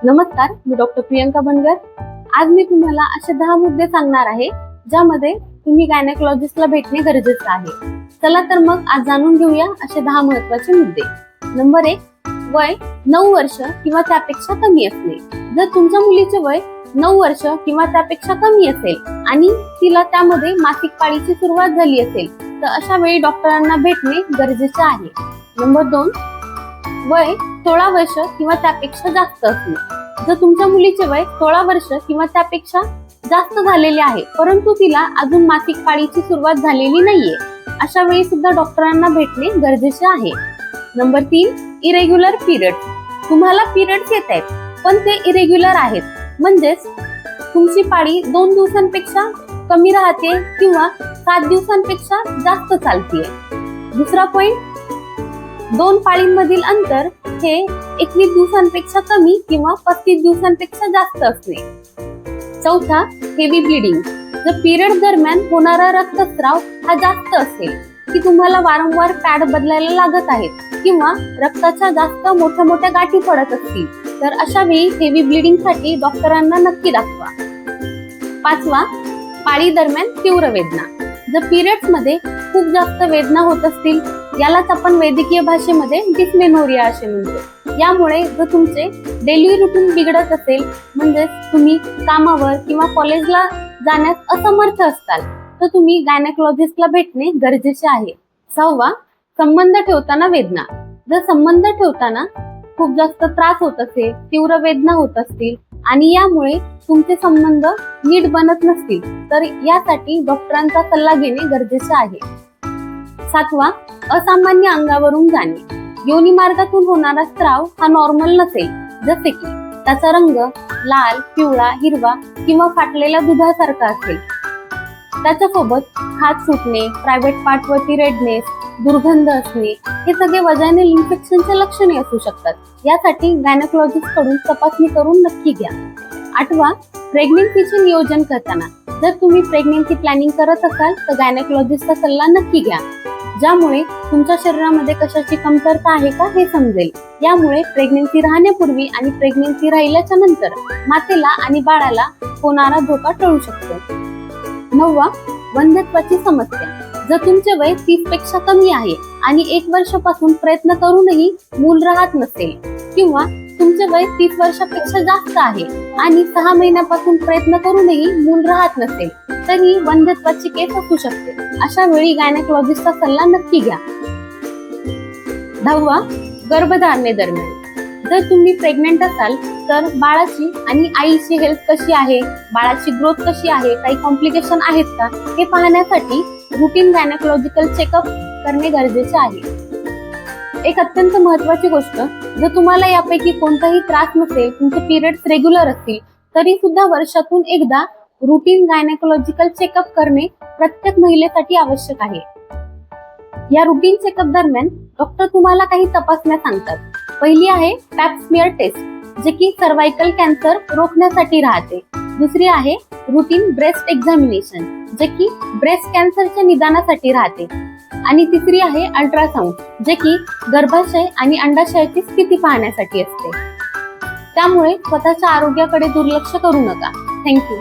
नमस्कार, मी डॉक्टर प्रियंका बनगर। आज मी तुम्हाला असे 10 मुद्दे सांगणार आहे ज्यामध्ये तुम्ही गायनेकोलॉजिस्टला भेटणे गरजेचे आहे। चला तर मग आज जाणून घेऊया असे 10 महत्त्वाचे मुद्दे। नंबर 1, वय 9 वर्ष किंवा त्यापेक्षा कमी असणे। जर तुमच्या मुलीचे वय 9 वर्ष किंवा त्यापेक्षा कमी असेल आणि तिला त्यामध्ये मासिक पाळीची सुरुवात झाली असेल तर अशा वेळी डॉक्टरांना भेटणे गरजेचे आहे। नंबर 2, वय 16 वर्ष किंवा त्यापेक्षा जास्त असणे। जर तुमच्या मुलीचे वय 16 वर्ष किंवा त्यापेक्षा जास्त झालेले आहे परंतु तिला अजून मासिक पाळीची सुरुवात झालेली नाहीये, अशा वेळी सुद्धा डॉक्टरांना भेटणे गरजेचे आहे। Number 3, irregular periods. तुम्हाला पिरियड्स येत आहेत पण ते इरेग्युलर आहेत, म्हणजेच तुमची पाळी 2 दिवसांपेक्षा कमी राहते किंवा 7 दिवसांपेक्षा जास्त चालते। दुसरा पॉइंट, 2 पाळींमधील अंतर हे 21 दिवसांपेक्षा कमी किंवा 35 दिवसांपेक्षा जास्त असणे। चौथा, हेवी ब्लिडिंग। जर पिरियड दरम्यान होणारा रक्तस्राव हा जास्त असेल की तुम्हाला वारंवार पॅड बदलायला लागत आहेत किंवा रक्ताच्या जास्त मोठ्या गाठी पडत असतील तर अशा वेळी हेवी ब्लिडिंग साठी डॉक्टरांना नक्की दाखवा। 5वा, पाळी दरम्यान तीव्र वेदना। जर पिरियड्स मध्ये खूप जास्त वेदना होत असतील, यालाच आपण वैद्यकीय भाषेमध्ये डिस्मेनोरिया असे म्हणतो। यामुळे जर तुमचे डेली रुटीन बिघडत असेल, म्हणजेच तुम्ही कामावर किंवा कॉलेजला जाण्यास असमर्थ असताल तर तुम्ही गायनेकोलॉजिस्टला भेटणे गरजेचे आहे। 6वा, संबंध ठेवताना वेदना। जर संबंध ठेवताना खूप जास्त त्रास होत असेल, तीव्र वेदना होत असतील आणि यामुळे तुमचे संबंध नीट बनत नसतील तर यासाठी डॉक्टरांचा सल्ला घेणे गरजेचे आहे। 7वा, असामान्य अंगावरून जाणे। योनी मार्गातून होणारा स्राव हा नॉर्मल नसेल, जसे की त्याचा रंग लाल, पिवळा, हिरवा किंवा फाटलेल्या दुधासारखा असेल। त्याच्यासोबत हात सुटणे, प्रायव्हेट पार्टवरती रेडनेस, दुर्गंध असणे हे सगळे वजायनल इन्फेक्शनचे लक्षणे असू शकतात। यासाठी गायनेकोलॉजिस्ट कडून तपासणी करून नक्की घ्या। 8वा, प्रेग्नेन्सीचे नियोजन करताना। जर तुम्ही प्रेग्नेन्सी प्लॅनिंग करत असाल तर गायनेकोलॉजिस्टचा सल्ला नक्की घ्या, ज्यामुळे तुमच्या शरीरामध्ये कशाची कमतरता आहे का हे समजेल। यामुळे प्रेग्नेन्सी राहण्यापूर्वी आणि प्रेग्नेन्सी राहिल्याच्या नंतर मातेला आणि बाळाला होणारा धोका टळू शकतो। 9वा, वंध्यत्वाची समस्या। जर तुमचे वय 30 पेक्षा कमी आहे आणि 1 वर्षापासून प्रयत्न करूनही मूल राहत नसेल किंवा तुमचे वय 30 वर्षापेक्षा जास्त आहे आणि 6 महिन्यापासून प्रयत्न करूनही मूल राहत नसेल तरी वंध्यत्वाची केस असू शकते। अशा वेळी गायनेकोलॉजिस्टचा सल्ला नक्की घ्या। 10वा, गर्भधारणे दरम्यान। जर तुम्ही प्रेग्नेंट असाल तर बाळाची आणि आईची हेल्थ कशी आहे, बाळाची ग्रोथ कशी आहे, काही कॉम्प्लिकेशन आहेत का हे पाहण्यासाठी रुटीन गायनेकोलॉजिकल चेकअप करणे गरजेचे आहे। एक अत्यंत महत्त्वाची गोष्ट, जर तुम्हाला यापैकी कोणताही त्रास नसेल, तुमचे पिरियड्स रेग्युलर असतील तरी सुद्धा वर्षातून एकदा रुटीन गायनेकोलॉजिकल चेकअप करणे प्रत्येक महिलेसाठी आवश्यक आहे। या रुटीन चेकअप दरम्यान डॉक्टर तुम्हाला काही तपासण्या सांगतात। पहिली आहे पॅप स्मिअर टेस्ट, जे की सर्वायकल कॅन्सर रोखण्यासाठी राहते। दुसरी आहे रुटीन ब्रेस्ट एक्झामिनेशन, जे की ब्रेस्ट कॅन्सरच्या निदानासाठी राहते। आणि तिसरी आहे अल्ट्रासाउंड, जे की गर्भाशय आणि अंडाशयाची स्थिती पाहण्यासाठी असते। त्यामुळे स्वतःच्या आरोग्याकडे दुर्लक्ष करू नका। थँक्यू।